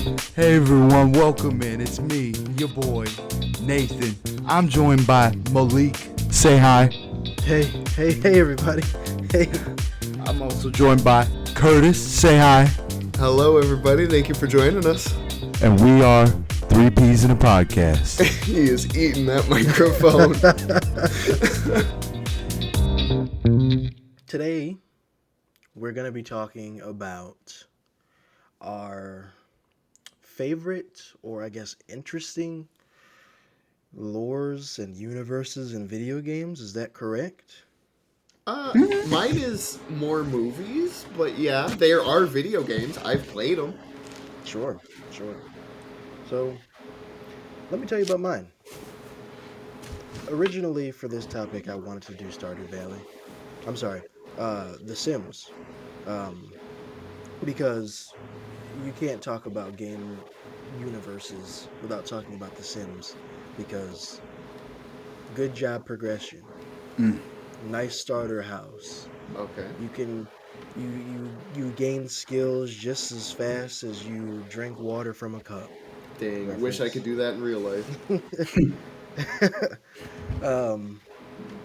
Hey everyone, welcome in. It's me, your boy, Nathan. I'm joined by Malik. Say hi. Hey, everybody. Hey. I'm also joined by Kurtis. Say hi. Hello, everybody. Thank you for joining us. And we are 3Ps in a podcast. He is eating that microphone. Today, we're going to be talking about our favorite, or I guess interesting, lores and universes in video games. Is that correct? Mine is more movies, but yeah, there are video games. I've played them. Sure. So, let me tell you about mine. Originally, for this topic, I wanted to do Stardew Valley. I'm sorry, The Sims. Um, because you can't talk about game universes without talking about The Sims. Because good job progression, nice starter house. Okay. You can you gain skills just as fast as you drink water from a cup. Dang, wish I Reference. could do that in real life. um,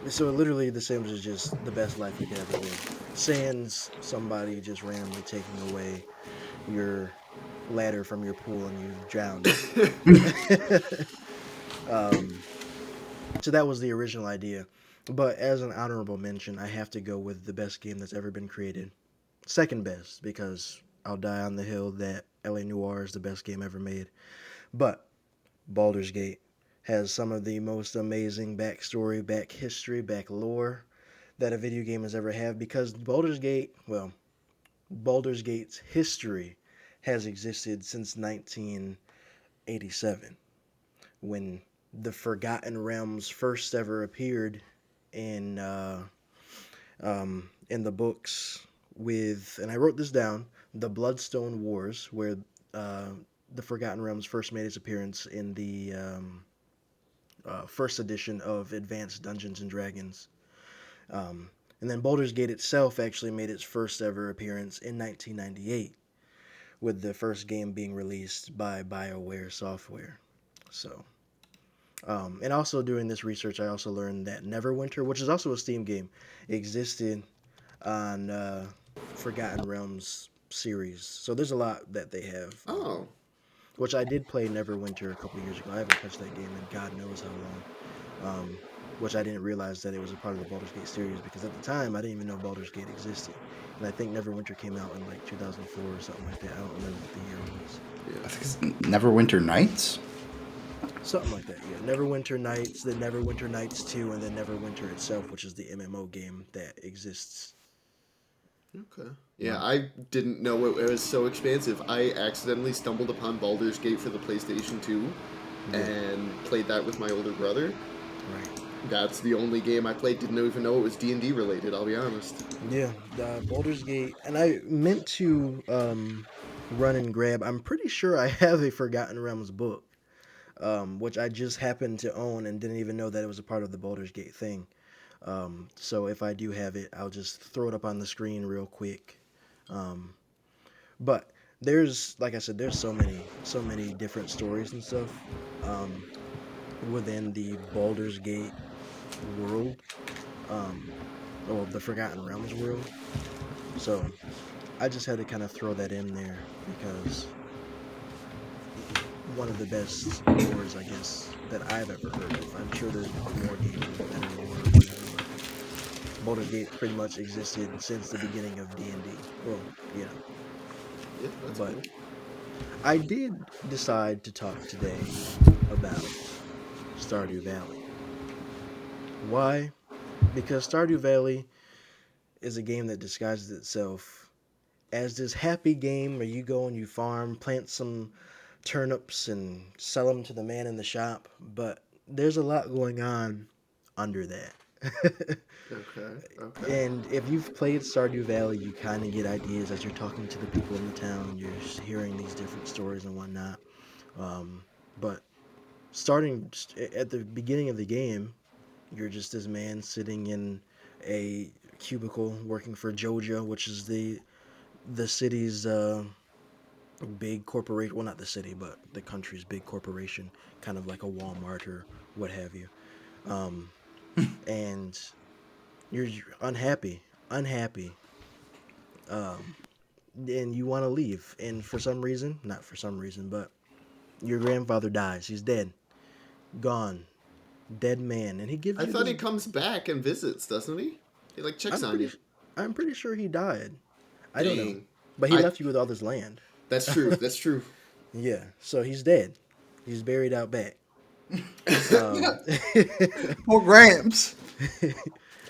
so literally, The Sims is just the best life you could ever live. Sans somebody just randomly taking away your ladder from your pool and you drowned. um, so that was the original idea. But as an honorable mention, I have to go with the best game that's ever been created. Second best, because I'll die on the hill that LA Noire is the best game ever made. But Baldur's Gate has some of the most amazing backstory, back history, back lore that a video game has ever had, because Baldur's Gate's history has existed since 1987, when the Forgotten Realms first ever appeared in the books with, and I wrote this down, the Bloodstone Wars, where uh, the Forgotten Realms first made its appearance in the first edition of Advanced Dungeons and Dragons. And then Baldur's Gate itself actually made its first ever appearance in 1998, with the first game being released by BioWare Software. So, and also during this research, I also learned that Neverwinter, which is also a Steam game, existed on Forgotten Realms series. So there's a lot that they have. Oh, Which I did play Neverwinter a couple years ago. I haven't touched that game in God knows how long. Which I didn't realize that it was a part of the Baldur's Gate series, because at the time I didn't even know Baldur's Gate existed. And I think Neverwinter came out in like 2004 or something like that. I don't remember what the year was. yeah. I think it's Neverwinter Nights. Something like that, yeah. Neverwinter Nights, then Neverwinter Nights 2, and then Neverwinter itself, which is the MMO game that exists. Okay. Yeah, I didn't know it was so expansive. I accidentally stumbled upon Baldur's Gate for the PlayStation 2 and played that with my older brother. Right. That's the only game I played. Didn't even know it was D&D related, I'll be honest. Yeah, Baldur's Gate, and I meant to run and grab. I'm pretty sure I have a Forgotten Realms book, which I just happened to own and didn't even know that it was a part of the Baldur's Gate thing. So if I do have it, I'll just throw it up on the screen real quick. But there's, like I said, there's so many different stories and stuff um, within the Baldur's Gate world, um, or the Forgotten Realms world. So I just had to kind of throw that in there because one of the best lores, I guess, that I've ever heard of. I'm sure there's more games with better lore or whatever, but Baldur's Gate pretty much existed since the beginning of D&D. Well, you know. Yeah, that's But cool. I did decide to talk today about Stardew Valley. Why? Because Stardew Valley is a game that disguises itself as this happy game where you go and you farm, plant some turnips, and sell them to the man in the shop. But there's a lot going on under that. Okay. And if you've played Stardew Valley, you kind of get ideas as you're talking to the people in the town. You're hearing these different stories and whatnot. Um, but at the beginning of the game, you're just this man sitting in a cubicle working for Joja, which is the city's big corporation. Well, not the city, but the country's big corporation, kind of like a Walmart or what have you. Um, and you're unhappy, and you want to leave. And for some reason, not for some reason, but your grandfather dies. He's dead, gone, dead man, and he gives I you thought this. he comes back and visits, doesn't he? He like checks I'm on pretty, you. I'm pretty sure he died. I don't know, Dang. but he I. left you with all this land. That's true. That's true. Yeah, so he's dead. He's buried out back. Um, Poor Gramps.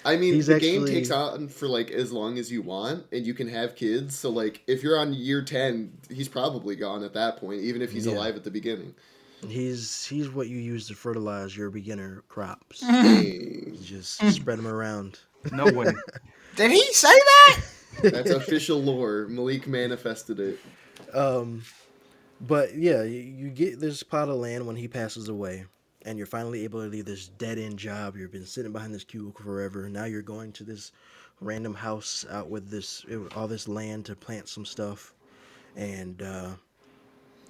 I mean, he's the game takes actually on for like as long as you want, and you can have kids. So like, if you're on year 10, he's probably gone at that point, even if he's yeah. alive at the beginning. He's what you use to fertilize your beginner crops. Dang. You just spread them around. No way. Did he say that? That's official lore. Malik manifested it. Um, but yeah, you get this plot of land when he passes away, and you're finally able to leave this dead end job. You've been sitting behind this cubicle forever. Now you're going to this random house out with all this land to plant some stuff, and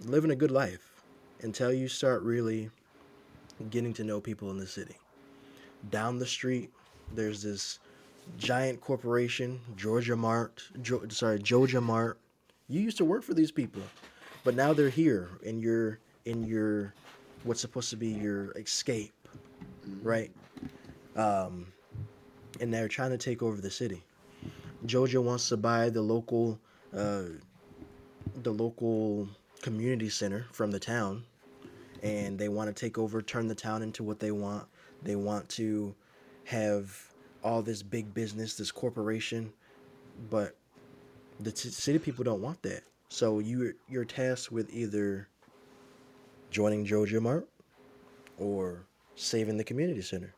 living a good life until you start really getting to know people in the city. Down the street, there's this giant corporation, Georgia Mart. You used to work for these people, but now they're here, and you're in your what's supposed to be your escape, right? Um, and they're trying to take over the city. Georgia wants to buy uh, the local community center from the town, and they want to take over, turn the town into what they want. They want to have all this big business, this corporation, but the city people don't want that. So you're tasked with either joining Georgia Mart or saving the community center.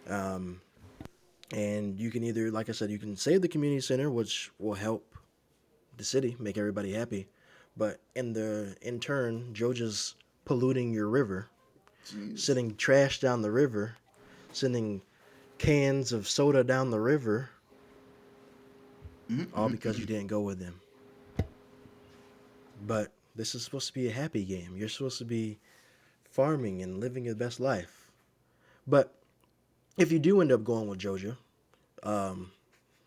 Um, and you can either, like I said, you can save the community center, which will help the city, make everybody happy, but in turn, Georgia's polluting your river, Jeez. sending trash down the river, sending cans of soda down the river, all because you didn't go with them. But this is supposed to be a happy game. You're supposed to be farming and living your best life. But if you do end up going with Jojo, um,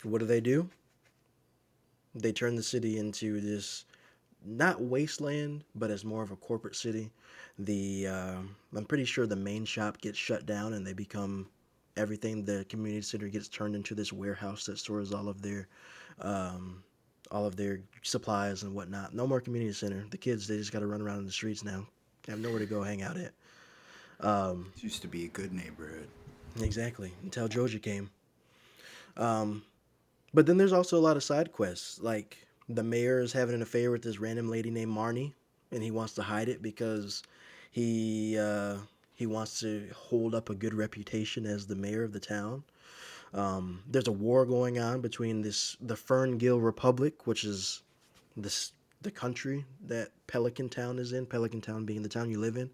what do? They turn the city into this not wasteland, but as more of a corporate city. I'm pretty sure the main shop gets shut down and they become everything. The community center gets turned into this warehouse that stores um, all of their supplies and whatnot. No more community center. The kids, they just got to run around in the streets now. They have nowhere to go hang out at. It used to be a good neighborhood. Exactly, until Joja came. Um, but then there's also a lot of side quests. Like the mayor is having an affair with this random lady named Marnie, and he wants to hide it because he uh, he wants to hold up a good reputation as the mayor of the town. There's a war going on between the Ferngill Republic, which is the country that Pelican Town is in. Pelican Town being the town you live in,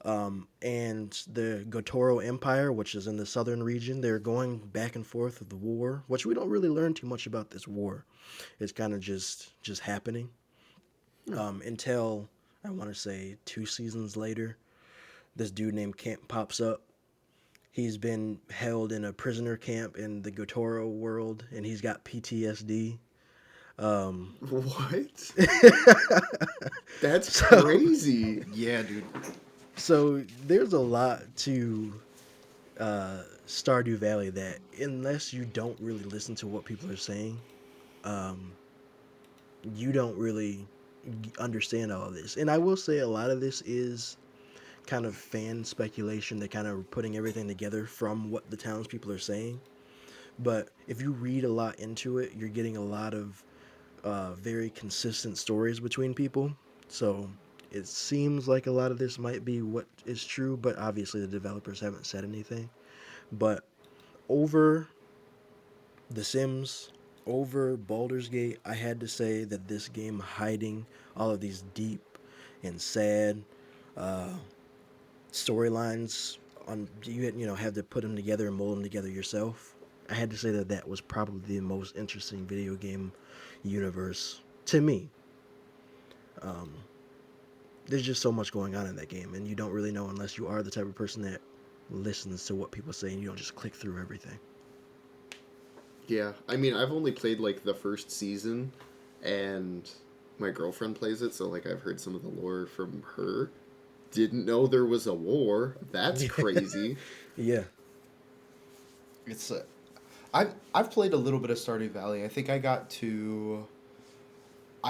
and the Gotoro Empire, which is in the southern region. They're going back and forth with the war, which we don't really learn too much about this war. It's kind of just happening until I want to say 2 seasons later, this dude named Camp pops up. He's been held in a prisoner camp in the Gotoro world, and he's got PTSD. What? That's So- crazy. Yeah, dude. So there's a lot to Stardew Valley that, unless you don't really listen to what people are saying, you don't really understand all of this. And I will say a lot of this is kind of fan speculation. They're kind of putting everything together from what the townspeople are saying. But if you read a lot into it, you're getting a lot of very consistent stories between people. So it seems like a lot of this might be what is true, but obviously the developers haven't said anything. But over The Sims, over Baldur's Gate, I had to say that this game hiding all of these deep and sad uh, storylines on have to put them together and mold them together yourself. I had to say that was probably the most interesting video game universe to me. There's just so much going on in that game, and you don't really know unless you are the type of person that listens to what people say and you don't just click through everything. Yeah, I mean, I've only played like the first season, and my girlfriend plays it, so like I've heard some of the lore from her. Didn't know there was a war. That's crazy. Yeah. It's I've played a little bit of Stardew Valley. I think I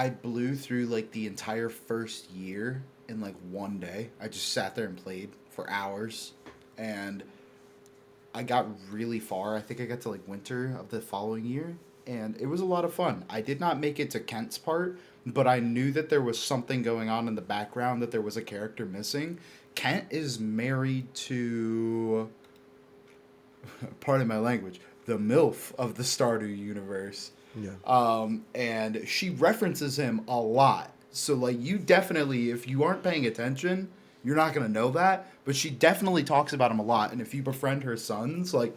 blew through like the entire first year in like one day. I just sat there and played for hours, and I got really far. I think I got to like winter of the following year, and it was a lot of fun. I did not make it to Kent's part, but I knew that there was something going on in the background, that there was a character missing. Kent is married to, pardon my language, the MILF of the Stardew universe. Yeah. And she references him a lot. So, like, you definitely, if you aren't paying attention, you're not going to know that. But she definitely talks about him a lot. And if you befriend her sons, like,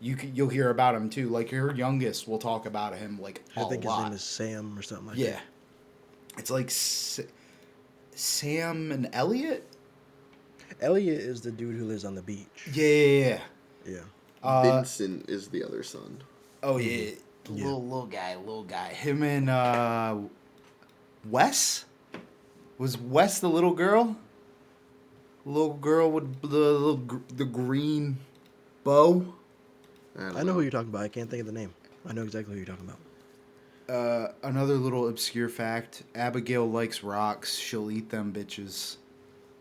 you'll hear about him, too. Like, her youngest will talk about him, like, a lot. I think his name is Sam or something like that. Yeah. It's like Sam and Elliot? Elliot is the dude who lives on the beach. Yeah. Yeah. Vincent is the other son. Oh, yeah. Yeah. Little guy. Him and Wes? Was Wes the little girl? Little girl with the green bow? I know who you're talking about. I can't think of the name. I know exactly who you're talking about. Another little obscure fact. Abigail likes rocks. She'll eat them bitches.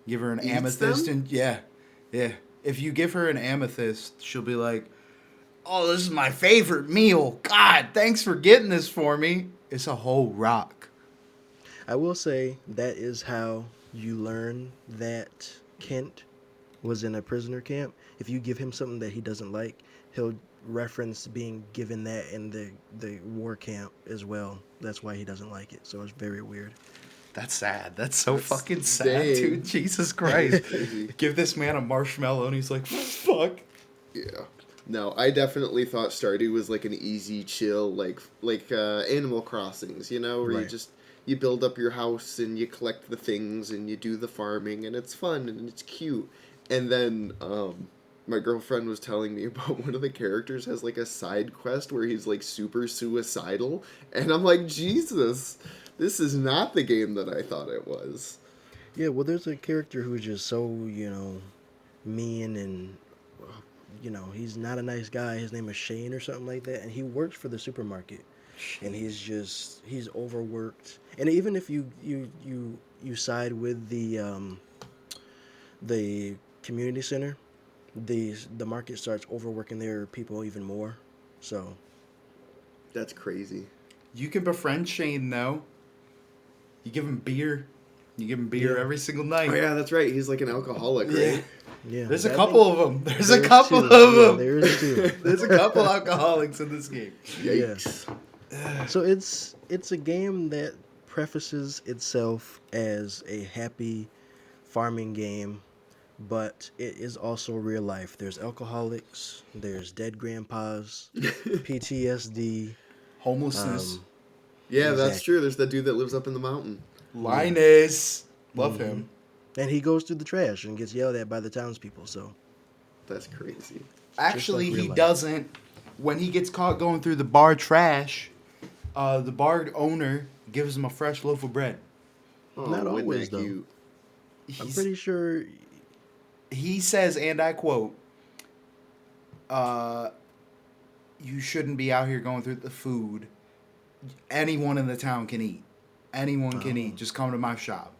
Give her an Eats amethyst them? and yeah. If you give her an amethyst, she'll be like, "Oh, this is my favorite meal. God, thanks for getting this for me." It's a whole rock. I will say that is how you learn that Kent was in a prisoner camp. If you give him something that he doesn't like, he'll reference being given that in the war camp as well. That's why he doesn't like it. So it's very weird. That's sad. That's so fucking sad, dang. dude. Jesus Christ. Crazy. Give this man a marshmallow and he's like, fuck. Yeah. No, I definitely thought Stardew was like an easy, chill, like Animal Crossings, you know, where Right. you build up your house and you collect the things and you do the farming and it's fun and it's cute. And then my girlfriend was telling me about one of the characters has like a side quest where he's like super suicidal, and I'm like, Jesus, this is not the game that I thought it was. Yeah, well, there's a character who's just so, mean and, he's not a nice guy. His name is Shane or something like that, and he works for the supermarket. And he's overworked. And even if you side with the community center, the market starts overworking their people even more. So That's crazy. You can befriend Shane, though. You give him beer. You give him beer every single night. Oh yeah, that's right. He's like an alcoholic, right? yeah, There's a I couple think of them. There's there's a couple two. of Yeah, them. there is two. There's a couple alcoholics in this game. Yikes. So it's a game that prefaces itself as a happy farming game, but it is also real life. There's alcoholics, there's dead grandpas, PTSD. Homelessness. Yeah, that's Exactly. true. There's that dude that lives up in the mountain. Linus. Love him. And he goes through the trash and gets yelled at by the townspeople. So That's crazy. Actually, real he life. doesn't. When he gets caught going through the bar trash, the bar owner gives him a fresh loaf of bread. Oh, Not wasn't always, that though. cute? I'm He's- pretty sure. He says, and I quote, you shouldn't be out here going through the food. Anyone in the town can eat. Anyone can eat. Just come to my shop.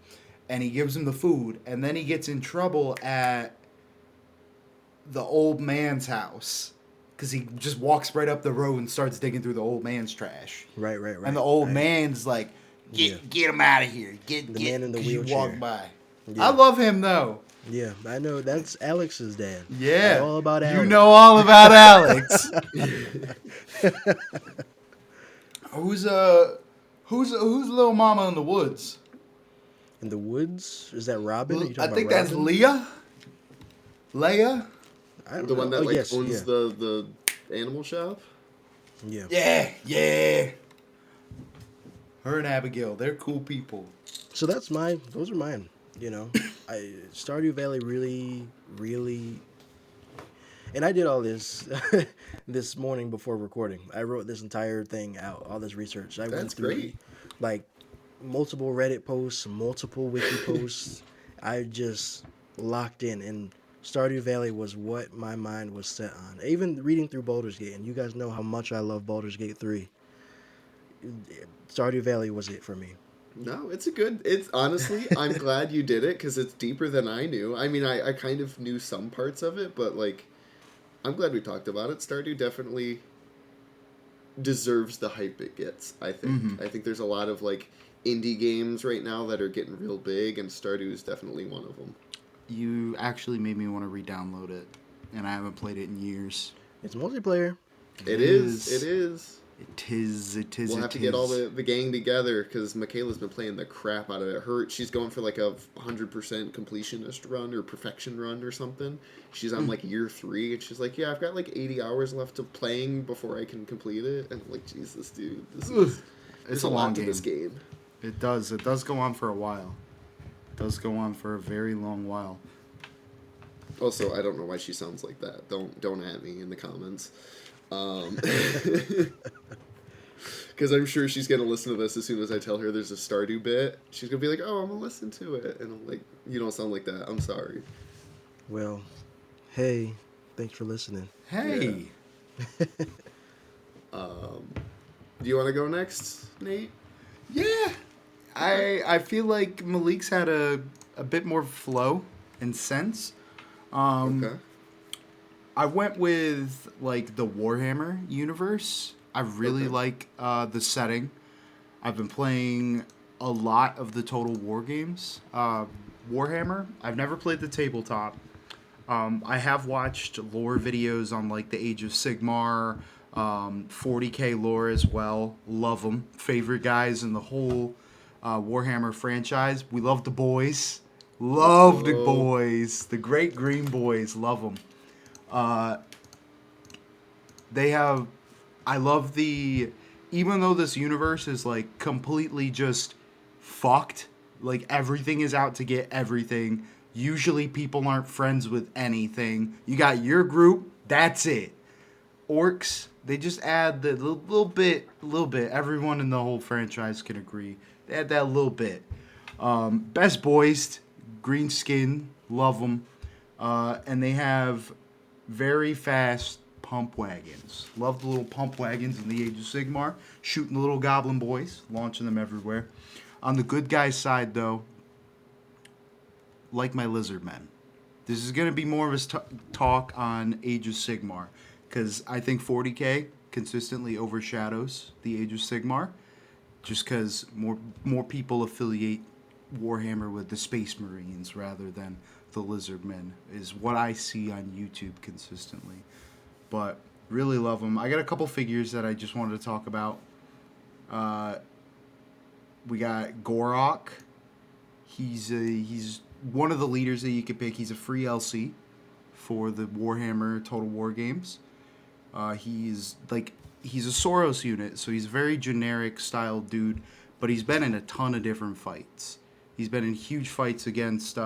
And he gives him the food, and then he gets in trouble at the old man's house because he just walks right up the road and starts digging through the old man's trash. Right. And the old right. man's like, get him out of here. Get man in the 'cause you wheelchair. walk by. Yeah. I love him though. Yeah, I know. That's Alex's dad. Yeah. I know all about Alex. You know all about Alex. Who's little mama in the woods? In the woods? Is that Robin? Are you I talking think about that's Robin? Leah. Leia? I don't The one know. that Oh, like yes, owns yeah. the animal shop. Yeah. Yeah. Her and Abigail, they're cool people. So those are mine. You know, Stardew Valley really, and I did all this this morning before recording. I wrote this entire thing out, all this research. I went That's through great. like multiple Reddit posts, multiple wiki posts. I just locked in, and Stardew Valley was what my mind was set on. Even reading through Baldur's Gate, and you guys know how much I love Baldur's Gate 3. Stardew Valley was it for me. No, it's honestly, I'm glad you did it because it's deeper than I knew. I mean, I kind of knew some parts of it, but like, I'm glad we talked about it. Stardew definitely deserves the hype it gets, I think. Mm-hmm. I think there's a lot of like indie games right now that are getting real big, and Stardew is definitely one of them. You actually made me want to re-download it, and I haven't played it in years. It's multiplayer. It is. We'll have to get all the gang together because Michaela's been playing the crap out of it. She's going for like a 100% completionist run or perfection run or something. She's on like year 3, and she's like, "Yeah, I've got like 80 hours left of playing before I can complete it." And I'm like, Jesus, dude, It's a long lot to game. this game. It does go on for a while. It does go on for a very long while. Also, I don't know why she sounds like that. Don't at me in the comments. Because I'm sure she's going to listen to this as soon as I tell her there's a Stardew bit. She's going to be like, "Oh, I'm going to listen to it." And I'm like, "You don't sound like that. I'm sorry." Well, hey, thanks for listening. Hey! Do you want to go next, Nate? Yeah! I feel like Malik's had a bit more flow and sense. Okay. I went with like the Warhammer universe. I really like the setting. I've been playing a lot of the Total War games. Warhammer, I've never played the tabletop. I have watched lore videos on like the Age of Sigmar, 40k lore as well. Love them. Favorite guys in the whole Warhammer franchise. We love the boys. Love the boys. The Great Green Boys. Love them. I love even though this universe is like completely just fucked, like everything is out to get everything. Usually people aren't friends with anything. You got your group, that's it. Orcs, they just add the little bit. Everyone in the whole franchise can agree. They add that little bit. Best boys, green skin, love them. And they have very fast pump wagons. Love the little pump wagons in the Age of Sigmar. Shooting the little goblin boys, launching them everywhere. On the good guys' side, though, like my lizard men. This is going to be more of a talk on Age of Sigmar, because I think 40k consistently overshadows the Age of Sigmar, just because more people affiliate Warhammer with the Space Marines rather than the lizard men, is what I see on YouTube consistently. But really love them. I got a couple figures that I just wanted to talk about. We got Gorok. He's one of the leaders that you could pick. He's a free LC for the Warhammer Total War games. He's a Soros unit, so he's a very generic style dude, but he's been in a ton of different fights. He's been in huge fights against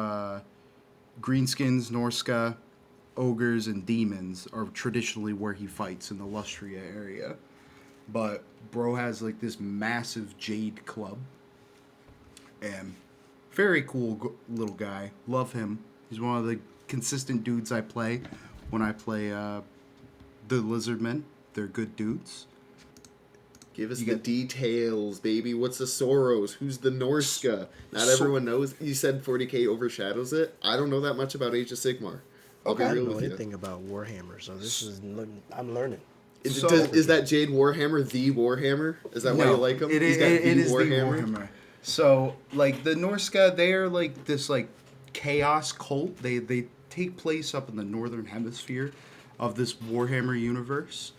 Greenskins, Norska, ogres, and demons are traditionally where he fights in the Lustria area. But bro has like this massive jade club. And very cool little guy. Love him. He's one of the consistent dudes I play when I play the Lizardmen. They're good dudes. Give us the details, baby. What's the Soros? Who's the Norska? Not everyone knows. You said 40k overshadows it. I don't know that much about Age of Sigmar. I'll be I real don't know with anything about Warhammer, so I'm learning. Is that Jade Warhammer the Warhammer? Is that why you like him? It is the Warhammer. So, like, the Norska, they're, like, this, like, chaos cult. They take place up in the northern hemisphere of this Warhammer universe.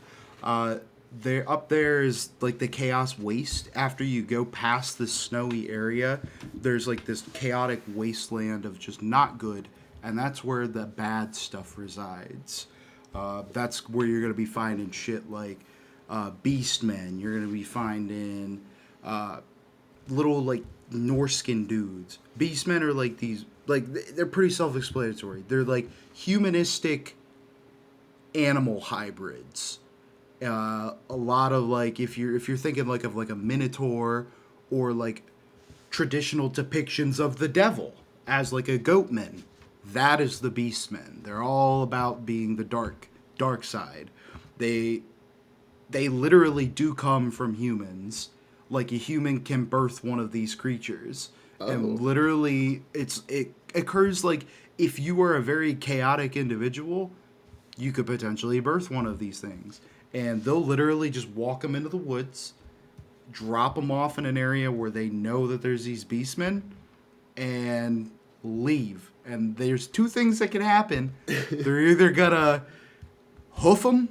They're up there is, like, the Chaos Waste. After you go past this snowy area, there's, like, this chaotic wasteland of just not good, and that's where the bad stuff resides. That's where you're going to be finding shit like Beastmen. You're going to be finding little like Norskin dudes. Beastmen are like these, like they're pretty self-explanatory. They're like humanistic animal hybrids. A lot of like if you're thinking like of like a minotaur or like traditional depictions of the devil as like a goatman, that is the beastmen. They're all about being the dark side. They literally do come from humans. Like a human can birth one of these creatures. And literally it occurs like if you were a very chaotic individual, you could potentially birth one of these things. And they'll literally just walk them into the woods, drop them off in an area where they know that there's these beastmen, and leave. And there's two things that can happen. They're either gonna hoof them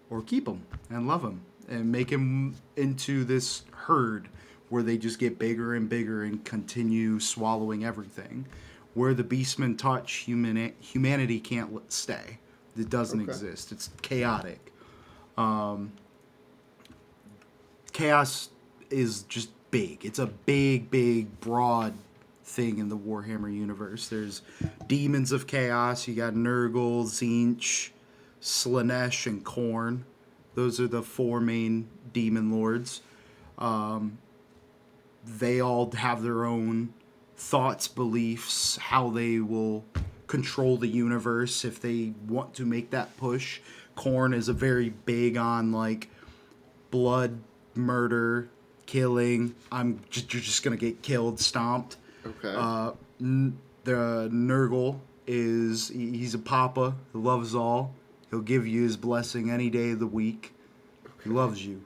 or keep them and love them and make them into this herd where they just get bigger and bigger and continue swallowing everything. Where the beastmen touch, humanity can't stay. It doesn't exist. It's chaotic. Chaos is just big. It's a big, broad thing in the Warhammer universe. There's demons of chaos. You got Nurgle, Tzeentch, Slaanesh, and Khorne. Those are the four main demon lords. They all have their own thoughts, beliefs, how they will control the universe if they want to make that push. Khorne is a very big on like blood, murder, killing. You're just gonna get killed, stomped. Okay. The Nurgle he's a papa who loves all. He'll give you his blessing any day of the week. He loves you.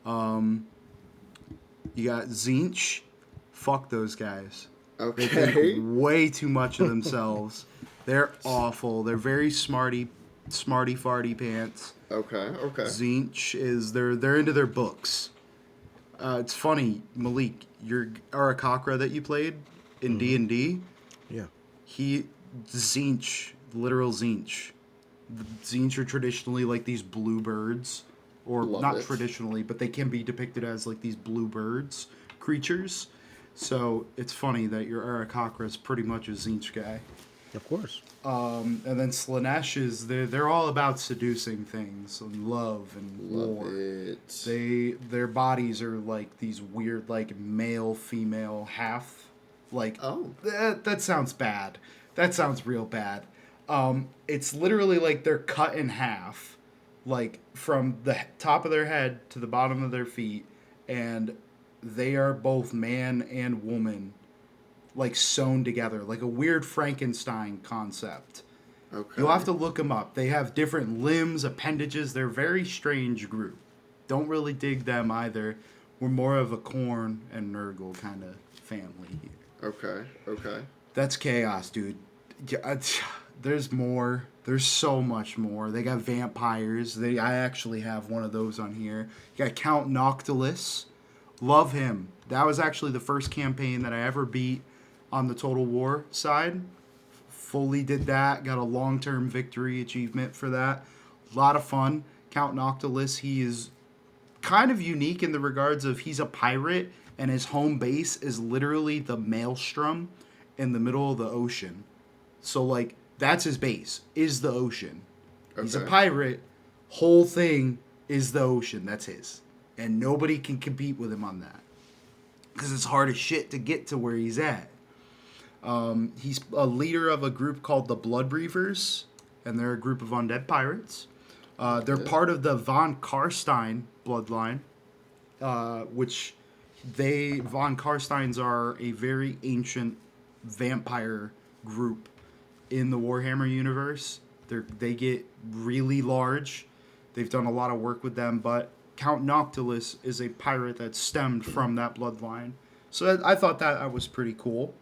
You got Tzeentch. Fuck those guys. Okay. They think way too much of themselves. They're awful. They're very smarty farty pants. Okay. Tzeentch they're into their books. It's funny, Malik, your Arakakra that you played in D&D. Yeah. Tzeentch, literal Tzeentch. The Tzeentch are traditionally like these blue birds, or Love not it. traditionally, but they can be depicted as like these blue birds creatures. So it's funny that your Arakakra is pretty much a Tzeentch guy. Of course. And then Slaanesh is they're all about seducing things and love and war. Love it. Their bodies are like these weird like male female half like that sounds bad. That sounds real bad. It's literally like they're cut in half, like from the top of their head to the bottom of their feet, and they are both man and woman, like sewn together, like a weird Frankenstein concept. Okay. You'll have to look them up. They have different limbs, appendages. They're a very strange group. Don't really dig them either. We're more of a Khorne and Nurgle kind of family here. Okay. That's chaos, dude. There's more. There's so much more. They got vampires. I actually have one of those on here. You got Count Noctilus. Love him. That was actually the first campaign that I ever beat on the Total War side. Fully did that. Got a long-term victory achievement for that. A lot of fun. Count Noctilus, he is kind of unique in the regards of he's a pirate and his home base is literally the maelstrom in the middle of the ocean. So, like, that's his base, is the ocean. He's a pirate. Whole thing is the ocean. That's his. And nobody can compete with him on that. Because it's hard as shit to get to where he's at. He's a leader of a group called the Bloodreavers. And they're a group of undead pirates. They're part of the von Karstein bloodline. Which von Karsteins are a very ancient vampire group in the Warhammer universe. They get really large. They've done a lot of work with them, but Count Noctilus is a pirate that stemmed from that bloodline. So I thought that was pretty cool.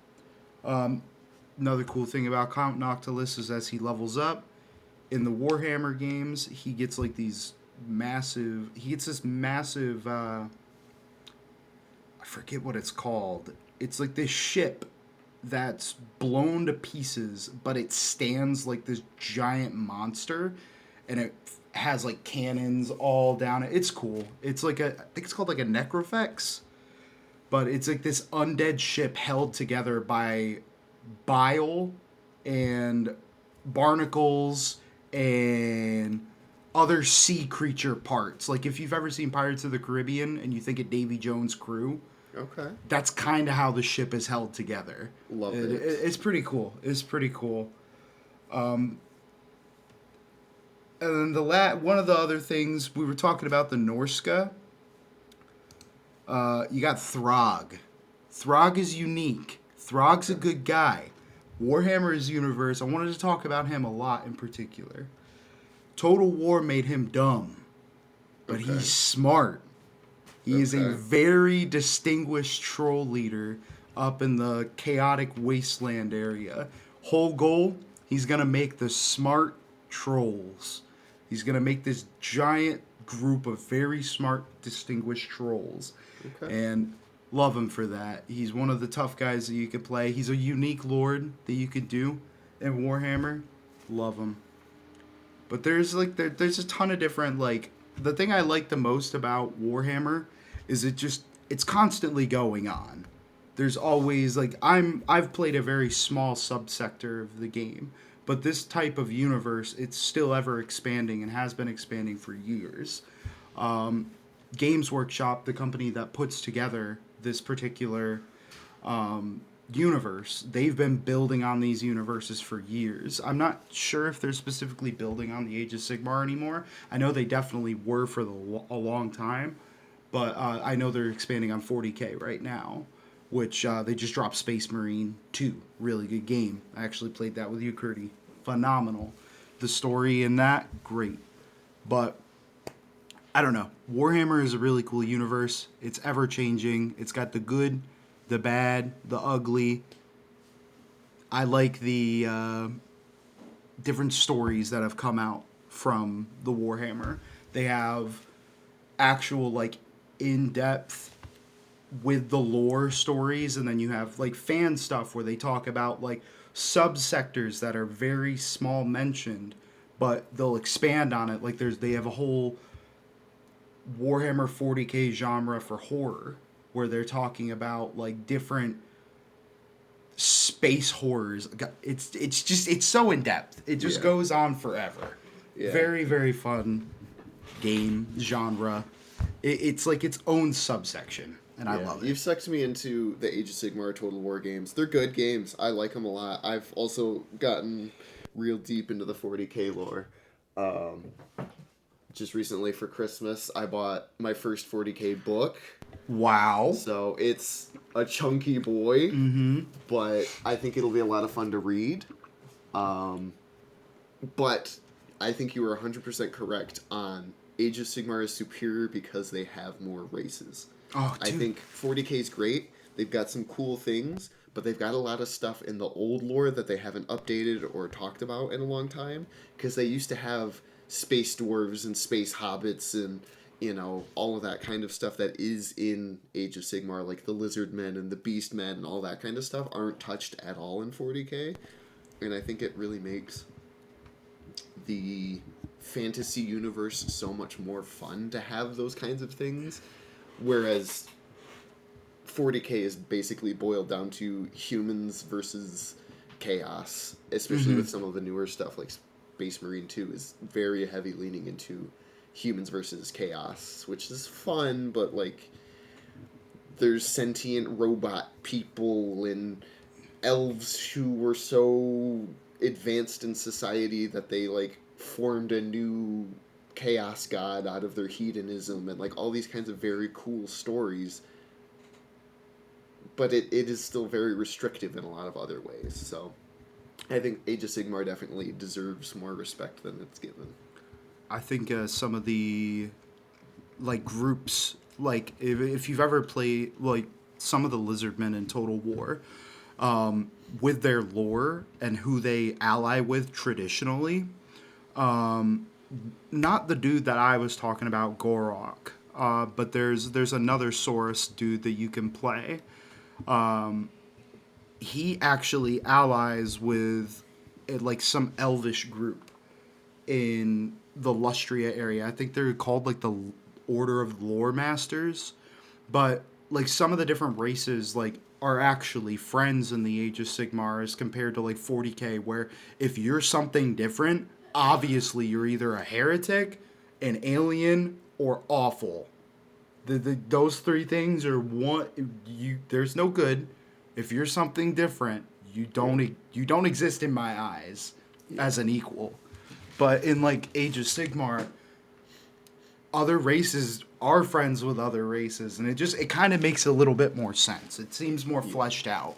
Another cool thing about Count Noctilus is as he levels up in the Warhammer games, he gets like these massive. He gets this massive. I forget what it's called. It's like this ship that's blown to pieces, but it stands like this giant monster, and it has like cannons all down it. It's cool. It's like I think it's called like a Necrofex. but it's like this undead ship held together by bile and barnacles and other sea creature parts. Like if you've ever seen Pirates of the Caribbean and you think of Davy Jones' crew, Okay. that's kind of how the ship is held together. Love it. It's pretty cool. It's pretty cool. And then one of the other things we were talking about, the Norska. You got Throg. Throg is unique. Throg's a good guy. Warhammer is universe. I wanted to talk about him a lot in particular. Total War made him dumb, but Okay. he's smart. He is a Okay. very distinguished troll leader up in the chaotic wasteland area. Whole goal, he's going to make the smart trolls. He's going to make this giant group of very smart, distinguished trolls. Okay. And love him for that. He's one of the tough guys that you could play. He's a unique lord that you could do in Warhammer. Love him. But there's there's a ton of different, like, the thing I like the most about Warhammer is it's constantly going on. There's always, like, I've played a very small subsector of the game, but this type of universe, it's still ever expanding and has been expanding for years. Games Workshop, the company that puts together this particular universe, they've been building on these universes for years. I'm not sure if they're specifically building on the Age of Sigmar anymore. I know they definitely were for a long time, but I know they're expanding on 40K right now, which they just dropped Space Marine 2. Really good game. I actually played that with you, Kurtis. Phenomenal. The story in that, great. But I don't know. Warhammer is a really cool universe. It's ever changing. It's got the good, the bad, the ugly. I like the different stories that have come out from the Warhammer. They have actual, like, in-depth with the lore stories, and then you have, like, fan stuff where they talk about, like, subsectors that are very small mentioned, but they'll expand on it. Like, they have a whole Warhammer 40K genre for horror, where they're talking about, like, different space horrors. It's so in depth. It just goes on forever. Yeah. Very, very fun game genre. It's like its own subsection, and I love it. You've sucked me into the Age of Sigmar Total War games. They're good games. I like them a lot. I've also gotten real deep into the 40K lore. Just recently for Christmas, I bought my first 40K book. Wow. So it's a chunky boy, but I think it'll be a lot of fun to read. But I think you were 100% correct on Age of Sigmar is superior because they have more races. Oh, I dude. think 40K is great. They've got some cool things, but they've got a lot of stuff in the old lore that they haven't updated or talked about in a long time, because they used to have space dwarves and space hobbits and, you know, all of that kind of stuff that is in Age of Sigmar, like the lizard men and the beast men and all that kind of stuff aren't touched at all in 40K. And I think it really makes the fantasy universe so much more fun to have those kinds of things, whereas 40K is basically boiled down to humans versus chaos, especially with some of the newer stuff like Space Marine 2 is very heavy leaning into humans versus chaos, which is fun, but, like, there's sentient robot people and elves who were so advanced in society that they, like, formed a new chaos god out of their hedonism, and, like, all these kinds of very cool stories, but it is still very restrictive in a lot of other ways. So I think Age of Sigmar definitely deserves more respect than it's given. I think some of the, like, groups, like, if you've ever played, like, some of the lizardmen in Total War, with their lore and who they ally with traditionally, not the dude that I was talking about, Gorok, but there's another Saurus dude that you can play. He actually allies with, like, some elvish group in the Lustria area. I think they're called, like, the Order of Lore Masters. But, like some of the different races like are actually friends in the Age of Sigmar as compared to like 40K, where if you're something different, obviously you're either a heretic, an alien, or awful. Those three things are one. There's no good. If you're something different, you don't exist in my eyes as an equal. But in like Age of Sigmar, other races are friends with other races, and it kind of makes a little bit more sense. It seems more fleshed out.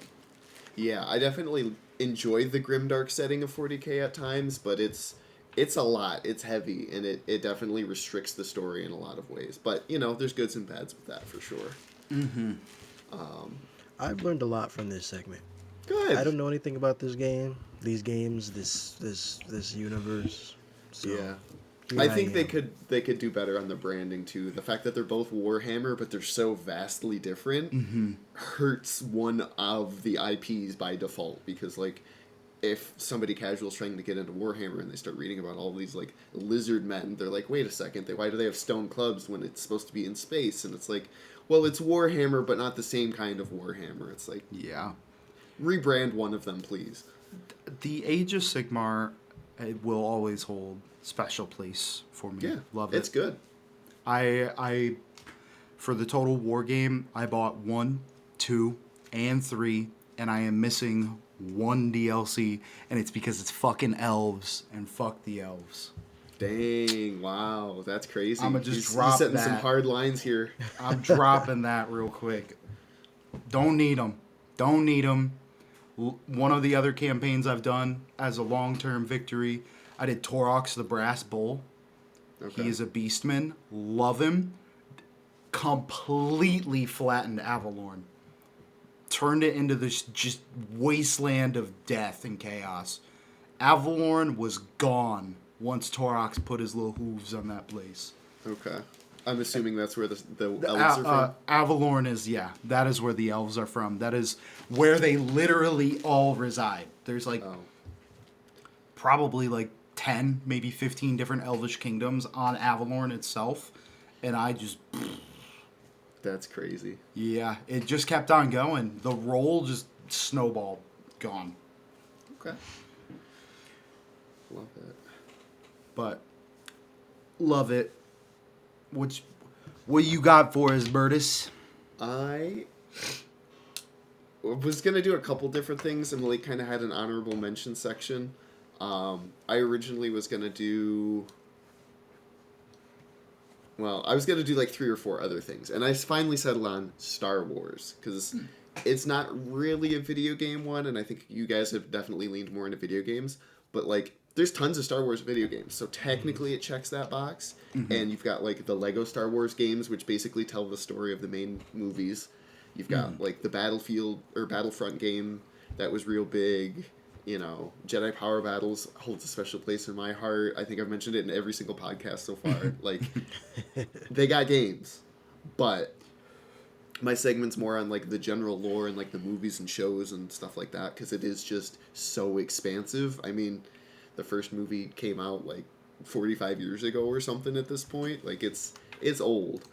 Yeah, I definitely enjoy the grimdark setting of 40K at times, but it's a lot. It's heavy, and it definitely restricts the story in a lot of ways. But, you know, there's goods and bads with that for sure. Mm-hmm. I've learned a lot from this segment. Good. I don't know anything about this game, these games, this universe. So Yeah. here I think am. they could do better on the branding too. The fact that they're both Warhammer, but they're so vastly different, hurts one of the IPs by default. Because like, if somebody casual is trying to get into Warhammer and they start reading about all these like lizard men, they're like, wait a second, why do they have stone clubs when it's supposed to be in space? And it's like, well, it's Warhammer, but not the same kind of Warhammer. It's like, Yeah. rebrand one of them, please. The Age of Sigmar, it will always hold special place for me. Yeah, Love it. it's good. I for the total war game, I bought 1, 2, and 3, and I am missing one DLC, and it's because it's fucking elves, and fuck the elves. Dang! Wow, that's crazy. I'ma just He's drop setting some that. hard lines here. I'm dropping that real quick. Don't need them. Don't need them. One of the other campaigns I've done as a long-term victory, I did Torox the Brass Bull. Okay. He is a beastman. Love him. Completely flattened Avalorn. Turned it into this just wasteland of death and chaos. Avalorn was gone once Torox put his little hooves on that place. Okay. I'm assuming that's where the elves are from. Avalorn is, that is where the elves are from. That is where they literally all reside. There's like probably like 10, maybe 15 different elvish kingdoms on Avalorn itself. And I just... That's crazy. Yeah, it just kept on going. The roll just snowballed. Gone. Okay. Love that. But love it. What you got for us, Bertus? I was gonna do a couple different things, and Malik kind of had an honorable mention section. I originally was gonna do. Well, I was gonna do like 3 or 4 other things, and I finally settled on Star Wars because it's not really a video game one, and I think you guys have definitely leaned more into video games. But like, there's tons of Star Wars video games, so technically it checks that box. And you've got like the Lego Star Wars games, which basically tell the story of the main movies. You've got like the Battlefield or Battlefront game that was real big. You know, Jedi Power Battles holds a special place in my heart. I think I've mentioned it in every single podcast so far. Like, they got games, but my segment's more on like the general lore and like the movies and shows and stuff like that, because it is just so expansive. I mean, the first movie came out like 45 years ago or something at this point. Like, it's old.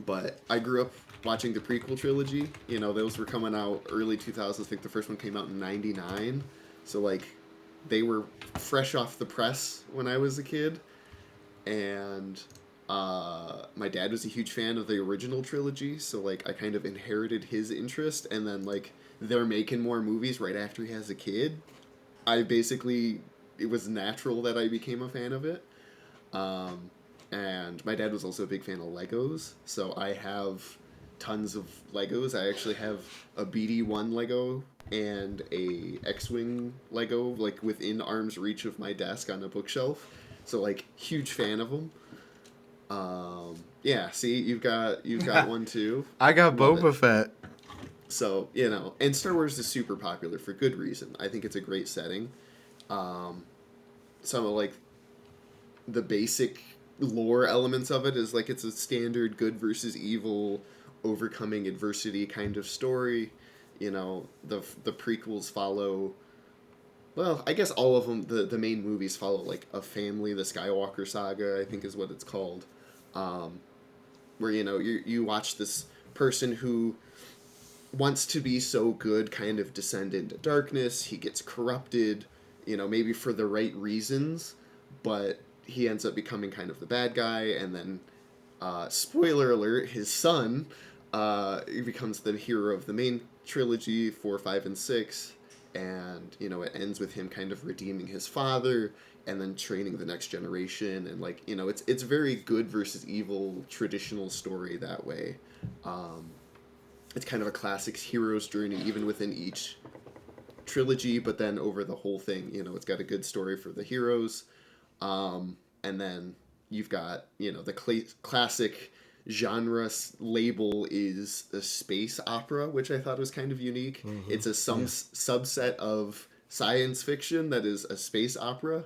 But I grew up watching the prequel trilogy. You know, those were coming out early 2000s. I think the first one came out in 99. So, like, they were fresh off the press when I was a kid. And my dad was a huge fan of the original trilogy. So, like, I kind of inherited his interest. And then, like, they're making more movies right after he has a kid. It was natural that I became a fan of it. And my dad was also a big fan of Legos, so I have tons of Legos. I actually have a BD-1 Lego and a X-Wing Lego, like, within arm's reach of my desk on a bookshelf. So, like, huge fan of them. Yeah, see, you've got one too. I got Love Boba it. Fett. So, you know, and Star Wars is super popular for good reason. I think it's a great setting. Some of, like, the basic lore elements of it is, like, it's a standard good versus evil, overcoming adversity kind of story. You know, the prequels follow... Well, I guess all of them, the main movies follow, like, a family. The Skywalker Saga, I think is what it's called. where you watch this person who wants to be so good kind of descend into darkness. He gets corrupted, maybe for the right reasons, but he ends up becoming kind of the bad guy. And then, spoiler alert, his son he becomes the hero of the main trilogy, 4, 5, and 6. And, it ends with him kind of redeeming his father and then training the next generation. And, it's very good versus evil traditional story that way. It's kind of a classic hero's journey, even within each trilogy, but then over the whole thing, it's got a good story for the heroes. And then you've got, the classic genre label is a space opera, which I thought was kind of unique. Mm-hmm. It's a subset of science fiction that is a space opera,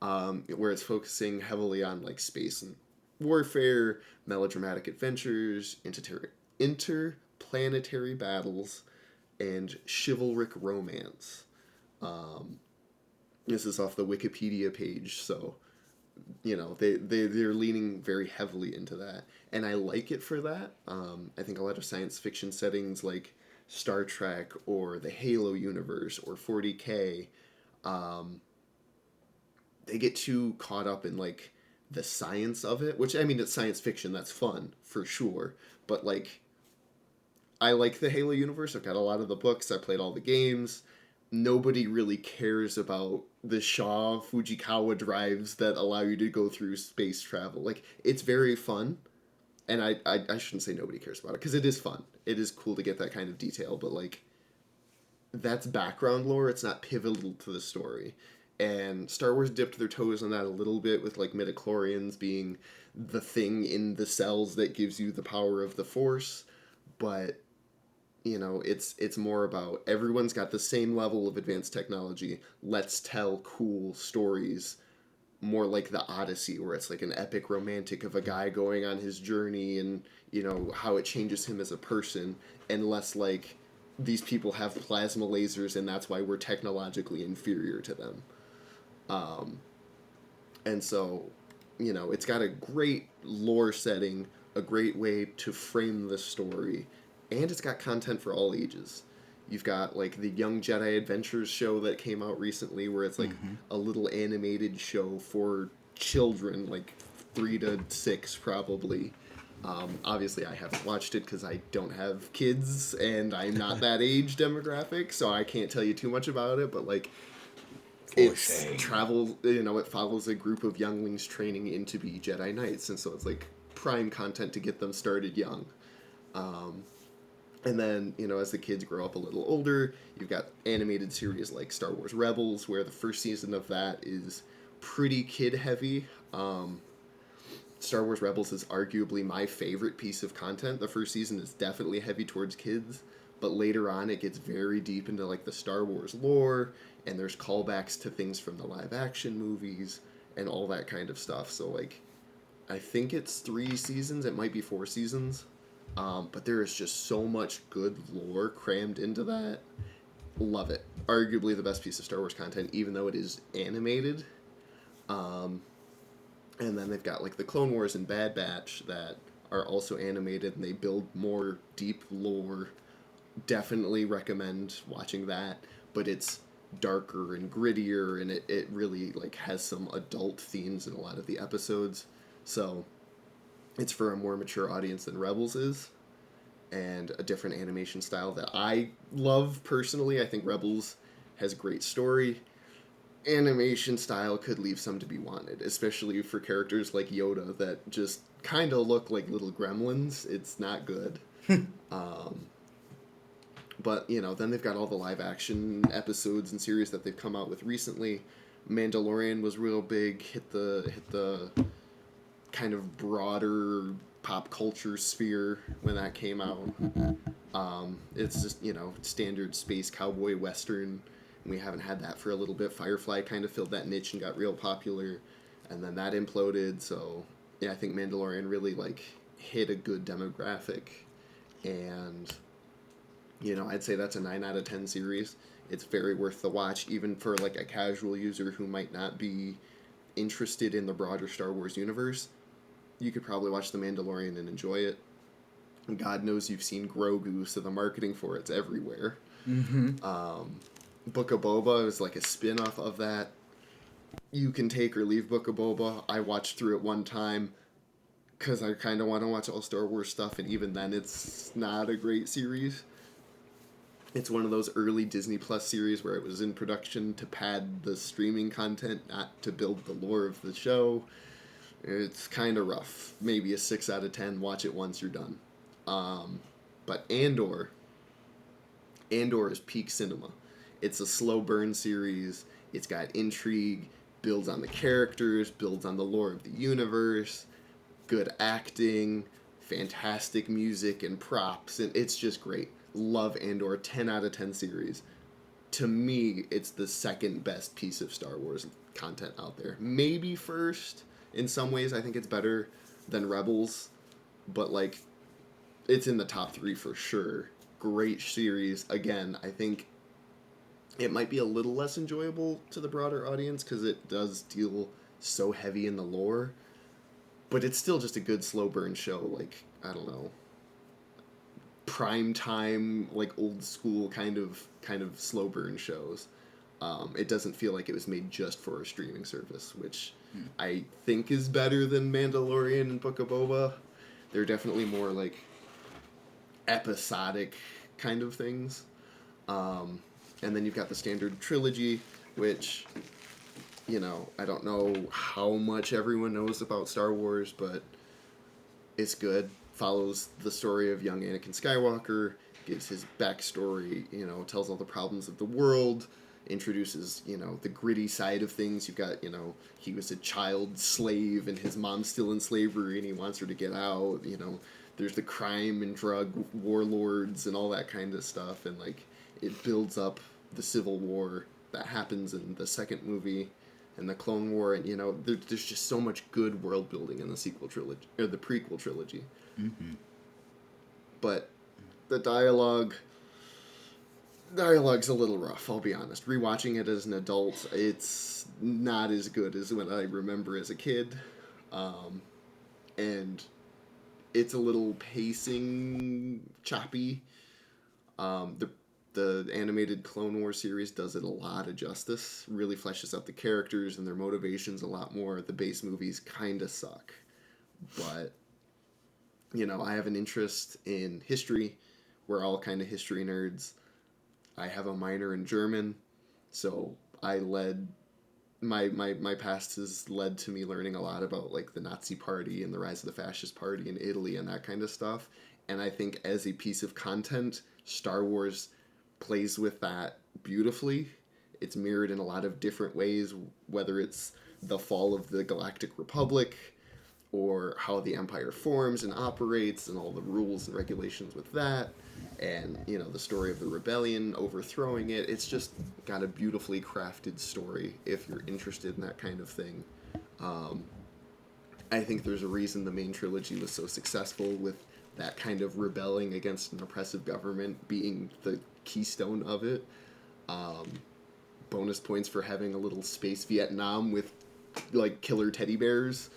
where it's focusing heavily on space and warfare, melodramatic adventures, interplanetary battles, and chivalric romance. This is off the Wikipedia page, so they're leaning very heavily into that, and I like it for that. I think a lot of science fiction settings like Star Trek or the Halo universe or 40K, they get too caught up in the science of it, which, I mean, it's science fiction, that's fun for sure, but I like the Halo universe. I've got a lot of the books, I played all the games. Nobody really cares about the Shaw Fujikawa drives that allow you to go through space travel. It's very fun, and I shouldn't say nobody cares about it, because it is fun. It is cool to get that kind of detail, but that's background lore. It's not pivotal to the story. And Star Wars dipped their toes on that a little bit with midichlorians being the thing in the cells that gives you the power of the Force, but it's more about everyone's got the same level of advanced technology. Let's tell cool stories, more like the Odyssey, where it's an epic romantic of a guy going on his journey and, how it changes him as a person, and less these people have plasma lasers and that's why we're technologically inferior to them. And so, it's got a great lore setting, a great way to frame the story, and it's got content for all ages. You've got the Young Jedi Adventures show that came out recently, where it's a little animated show for children, 3 to 6 probably. Obviously I haven't watched it because I don't have kids and I'm not that age demographic, so I can't tell you too much about it, but it's travel, it follows a group of younglings training in to be Jedi Knights, and so it's prime content to get them started young. And then, as the kids grow up a little older, you've got animated series like Star Wars Rebels, where the first season of that is pretty kid-heavy. Star Wars Rebels is arguably my favorite piece of content. The first season is definitely heavy towards kids, but later on it gets very deep into the Star Wars lore, and there's callbacks to things from the live-action movies, and all that kind of stuff. So, I think it's 3 seasons, it might be 4 seasons. But there is just so much good lore crammed into that. Love it. Arguably the best piece of Star Wars content, even though it is animated. And then they've got the Clone Wars and Bad Batch that are also animated, and they build more deep lore. Definitely recommend watching that, but it's darker and grittier, and it really has some adult themes in a lot of the episodes. So it's for a more mature audience than Rebels is, and a different animation style that I love personally. I think Rebels has great story. Animation style could leave some to be wanted, especially for characters like Yoda that just kind of look like little gremlins. It's not good. But, then they've got all the live action episodes and series that they've come out with recently. Mandalorian was real big, hit the kind of broader pop culture sphere when that came out. It's just, standard space cowboy western, and we haven't had that for a little bit. Firefly kind of filled that niche and got real popular, and then that imploded. So yeah, I think Mandalorian really hit a good demographic, and I'd say that's a 9 out of 10 series. It's very worth the watch, even for a casual user who might not be interested in the broader Star Wars universe. you could probably watch The Mandalorian and enjoy it. And God knows you've seen Grogu, so the marketing for it's everywhere. Book of Boba is like a spin-off of that. You can take or leave Book of Boba. I watched through it one time because I kind of want to watch all Star Wars stuff, and even then it's not a great series. It's one of those early Disney Plus series where it was in production to pad the streaming content, not to build the lore of the show. It's kind of rough. Maybe a 6 out of 10. Watch it once, you're done. But Andor is peak cinema. It's a slow burn series. It's got intrigue, builds on the characters, builds on the lore of the universe, good acting, fantastic music and props, and it's just great. Love Andor, 10 out of 10 series. To me, it's the second best piece of Star Wars content out there. Maybe first. In some ways, I think it's better than Rebels, but like, it's in the top 3 for sure. Great series. Again, I think it might be a little less enjoyable to the broader audience because it does deal so heavy in the lore, but it's still just a good slow burn show. Like, I don't know, prime time, like old school kind of slow burn shows. It doesn't feel like it was made just for a streaming service, which I think is better than Mandalorian and Book of Boba. They're definitely more like episodic kind of things. And then you've got the standard trilogy, which, you know, I don't know how much everyone knows about Star Wars, but it's good. Follows the story of young Anakin Skywalker, gives his backstory, you know, tells all the problems of the world, introduces, you know, the gritty side of things. You've got, you know, he was a child slave and his mom's still in slavery and he wants her to get out, you know. There's the crime and drug warlords and all that kind of stuff, and like it builds up the Civil War that happens in the second movie and the Clone War, and you know there's just so much good world building in the sequel trilogy or the prequel trilogy. But the dialogue's a little rough, I'll be honest. Rewatching it as an adult, it's not as good as what I remember as a kid, and it's a little pacing choppy. The animated Clone Wars series does it a lot of justice, really fleshes out the characters and their motivations a lot more. The base movies kind of suck. But, you know, I have an interest in history. We're all kind of history nerds. I have a minor in German, so my past has led to me learning a lot about like the Nazi Party and the rise of the Fascist Party in Italy and that kind of stuff. And I think as a piece of content, Star Wars plays with that beautifully. It's mirrored in a lot of different ways, whether it's the fall of the Galactic Republic or how the Empire forms and operates and all the rules and regulations with that, and you know the story of the rebellion overthrowing it. It's just got a beautifully crafted story if you're interested in that kind of thing. I think there's a reason the main trilogy was so successful, with that kind of rebelling against an oppressive government being the keystone of it. Bonus points for having a little space Vietnam with like killer teddy bears.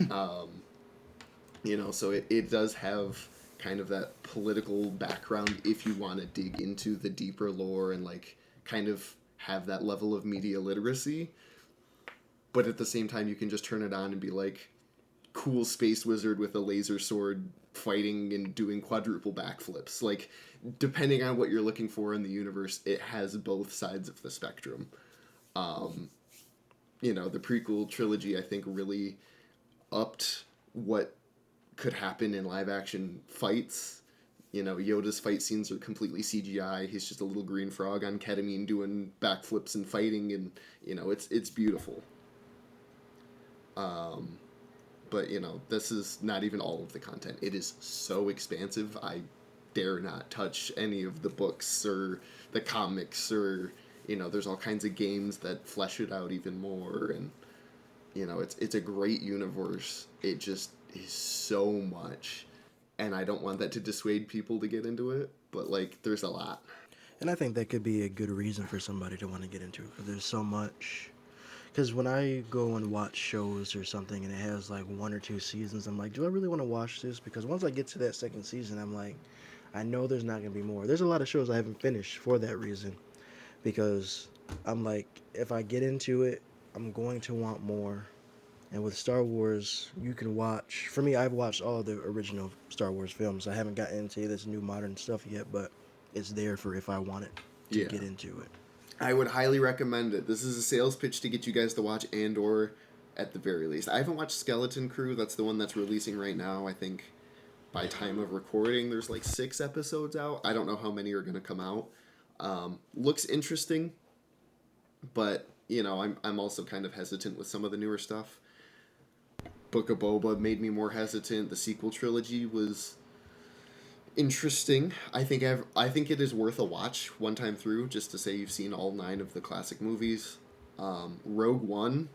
You know, so it does have kind of that political background if you want to dig into the deeper lore and like kind of have that level of media literacy. But at the same time, you can just turn it on and be like, cool space wizard with a laser sword fighting and doing quadruple backflips. Like, depending on what you're looking for in the universe, it has both sides of the spectrum. You know, the prequel trilogy, I think, really upped what could happen in live action fights. You know, Yoda's fight scenes are completely CGI. He's just a little green frog on ketamine doing backflips and fighting, and you know, it's beautiful. But you know, this is not even all of the content. It is so expansive. I dare not touch any of the books or the comics, or you know, there's all kinds of games that flesh it out even more, and you know, it's a great universe. It just is so much, and I don't want that to dissuade people to get into it, but like there's a lot. And I think that could be a good reason for somebody to want to get into it, because there's so much. Because when I go and watch shows or something and it has like 1 or 2 seasons, I'm like, do I really want to watch this? Because once I get to that second season, I'm like, I know there's not going to be more. There's a lot of shows I haven't finished for that reason. Because I'm like, if I get into it, I'm going to want more. And with Star Wars, you can watch. For me, I've watched all the original Star Wars films. I haven't gotten into this new modern stuff yet, but it's there for if I want it to Yeah. get into it. I would highly recommend it. This is a sales pitch to get you guys to watch Andor at the very least. I haven't watched Skeleton Crew. That's the one that's releasing right now. I think by time of recording, there's like 6 episodes out. I don't know how many are going to come out. Looks interesting, but, you know, I'm also kind of hesitant with some of the newer stuff. Book of Boba made me more hesitant. The sequel trilogy was interesting. I think it is worth a watch one time through, just to say you've seen all 9 of the classic movies. Rogue One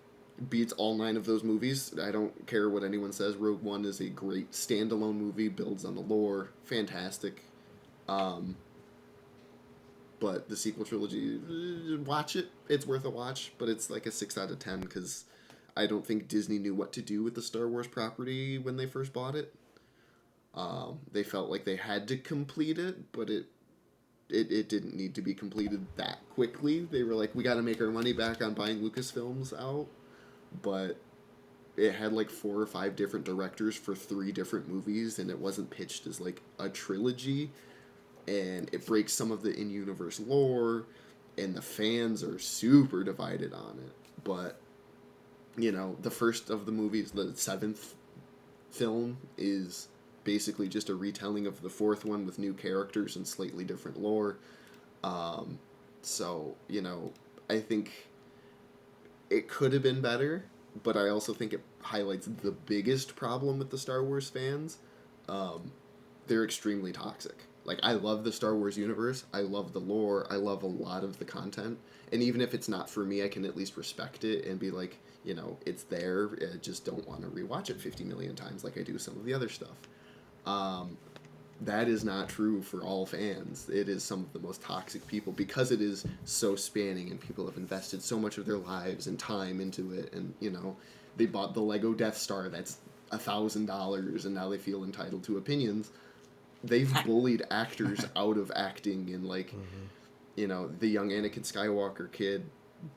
beats all 9 of those movies. I don't care what anyone says. Rogue One is a great standalone movie, builds on the lore, fantastic. But the sequel trilogy, watch it. It's worth a watch, but it's like a 6 out of 10 because I don't think Disney knew what to do with the Star Wars property when they first bought it. They felt like they had to complete it, but it didn't need to be completed that quickly. They were like, we got to make our money back on buying Lucasfilms out, but it had like 4 or 5 different directors for 3 different movies, and it wasn't pitched as like a trilogy, and it breaks some of the in-universe lore, and the fans are super divided on it. But, you know, the first of the movies, the 7th film, is basically just a retelling of the 4th one with new characters and slightly different lore. So, you know, I think it could have been better, but I also think it highlights the biggest problem with the Star Wars fans. They're extremely toxic. Like, I love the Star Wars universe. I love the lore. I love a lot of the content. And even if it's not for me, I can at least respect it and be like, you know, it's there. I just don't want to rewatch it 50 million times like I do some of the other stuff. That is not true for all fans. It is some of the most toxic people because it is so spanning and people have invested so much of their lives and time into it. And, you know, they bought the Lego Death Star that's $1,000 and now they feel entitled to opinions. They've bullied actors out of acting, and like, you know, the young Anakin Skywalker kid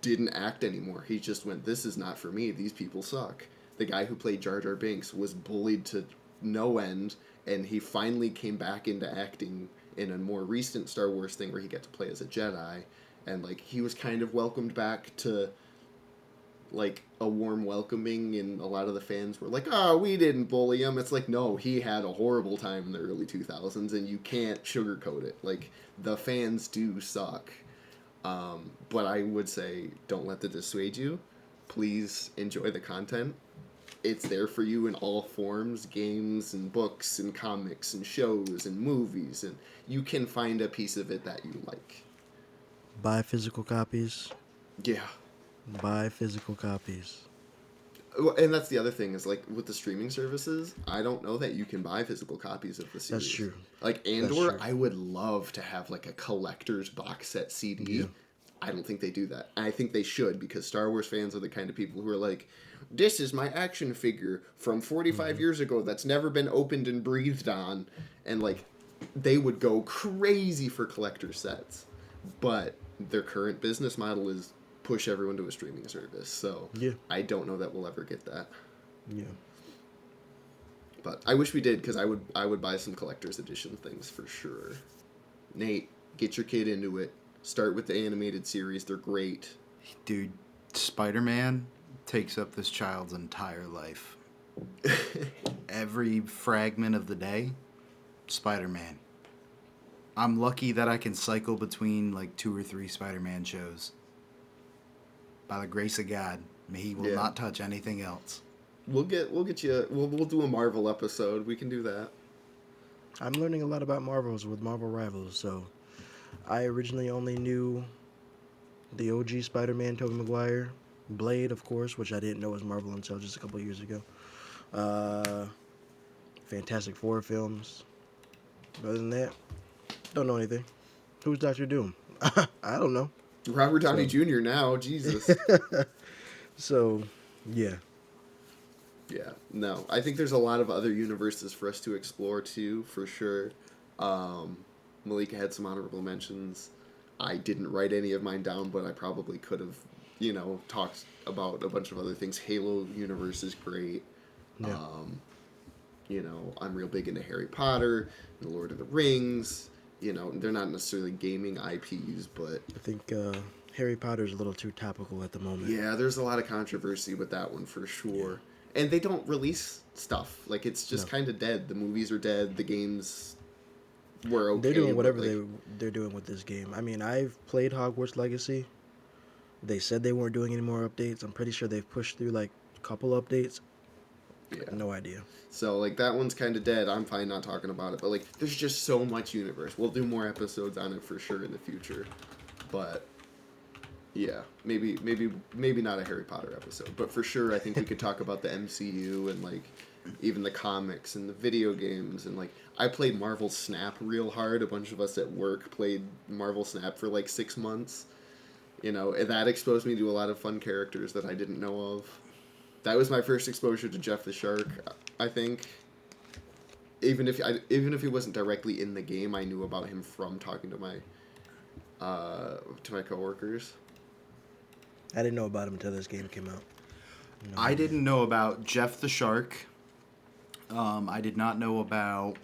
didn't act anymore. He just went, this is not for me. These people suck. The guy who played Jar Jar Binks was bullied to no end, and he finally came back into acting in a more recent Star Wars thing where he got to play as a Jedi, and like he was kind of welcomed back to like a warm welcoming, and a lot of the fans were like, oh, we didn't bully him. It's like, no, he had a horrible time in the early 2000s, and you can't sugarcoat it. Like, the fans do suck. But I would say, don't let that dissuade you. Please enjoy the content. It's there for you in all forms, games and books and comics and shows and movies, and you can find a piece of it that you like. Buy physical copies. Yeah. Buy physical copies. Well, and that's the other thing is, like, with the streaming services, I don't know that you can buy physical copies of the series. That's true. Like, That's Andor, true. I would love to have, like, a collector's box set CD. Yeah. I don't think they do that. I think they should, because Star Wars fans are the kind of people who are like, this is my action figure from 45 years ago that's never been opened and breathed on. And, like, they would go crazy for collector sets. But their current business model is push everyone to a streaming service. So Yeah. I don't know that we'll ever get that. Yeah. But I wish we did, because I would buy some collector's edition things for sure. Nate, get your kid into it. Start with the animated series. They're great. Dude, Spider-Man takes up this child's entire life. Every fragment of the day, Spider-Man. I'm lucky that I can cycle between like 2 or 3 Spider-Man shows. By the grace of God, he will not touch anything else. We'll get you. We'll do a Marvel episode. We can do that. I'm learning a lot about Marvels with Marvel Rivals. So, I originally only knew the OG Spider-Man, Tobey Maguire, Blade, of course, which I didn't know was Marvel until just a couple years ago. Fantastic Four films. Other than that, don't know anything. Who's Doctor Doom? I don't know. Robert Downey Jr. now, Jesus. So, yeah. Yeah, no. I think there's a lot of other universes for us to explore too, for sure. Malika had some honorable mentions. I didn't write any of mine down, but I probably could have, talked about a bunch of other things. Halo universe is great. Yeah. I'm real big into Harry Potter, and Lord of the Rings. They're not necessarily gaming IPs, but I think Harry Potter's a little too topical at the moment. yeah, there's a lot of controversy with that one for sure. And they don't release stuff. Like, it's just kind of dead. The movies are dead. The games were okay. They're doing but, whatever like, they're doing with this game. I mean, I've played Hogwarts Legacy. They said they weren't doing any more updates. I'm pretty sure they've pushed through like a couple updates. Yeah. No idea. So, like, that one's kind of dead. I'm fine not talking about it. But, like, there's just so much universe. We'll do more episodes on it for sure in the future. But, yeah, maybe not a Harry Potter episode. But for sure, I think we could talk about the MCU and, like, even the comics and the video games. And, like, I played Marvel Snap real hard. A bunch of us at work played Marvel Snap for, like, 6 months. And that exposed me to a lot of fun characters that I didn't know of. That was my first exposure to Jeff the Shark, I think. Even if he wasn't directly in the game, I knew about him from talking to my coworkers. I didn't know about him until this game came out. No I idea. didn't know about Jeff the Shark. I did not know about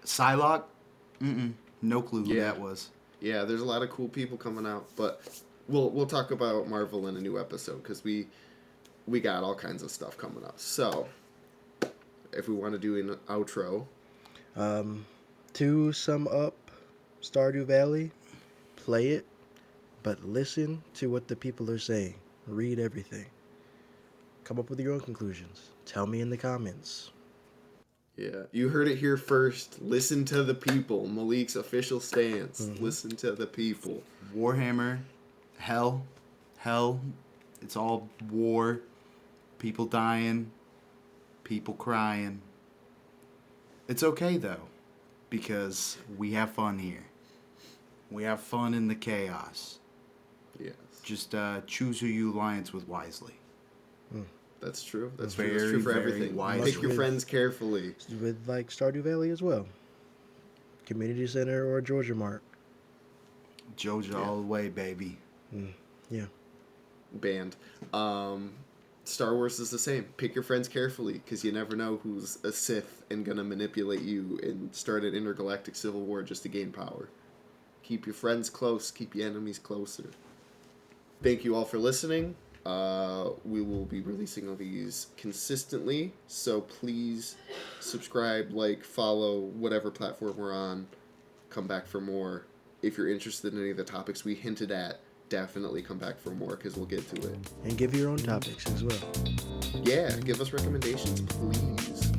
Psylocke. No clue who that was. Yeah, there's a lot of cool people coming out, but we'll talk about Marvel in a new episode because we got all kinds of stuff coming up. So, if we want to do an outro, To sum up, Stardew Valley, play it, but listen to what the people are saying. Read everything. Come up with your own conclusions. Tell me in the comments. yeah, you heard it here first. Listen to the people. Malik's official stance. Listen to the people. Warhammer, hell, it's all war, people dying, people crying. It's okay though, because we have fun here. We have fun in the chaos. Yes, Just choose who you alliance with wisely. that's true. That's Very, true. That's true for very everything. wisely. Pick your friends carefully. With like Stardew Valley as well. Community Center or Georgia Mart. Georgia all the way, baby. Yeah. Banned. Star Wars is the same. Pick your friends carefully, because you never know who's a Sith and gonna manipulate you and start an intergalactic civil war just to gain power. Keep your friends close. Keep your enemies closer. Thank you all for listening. We will be releasing these consistently, so please subscribe, like, follow, whatever platform we're on. Come back for more. If you're interested in any of the topics we hinted at, definitely come back for more, because we'll get to it. And give your own topics as well. Yeah, give us recommendations, please.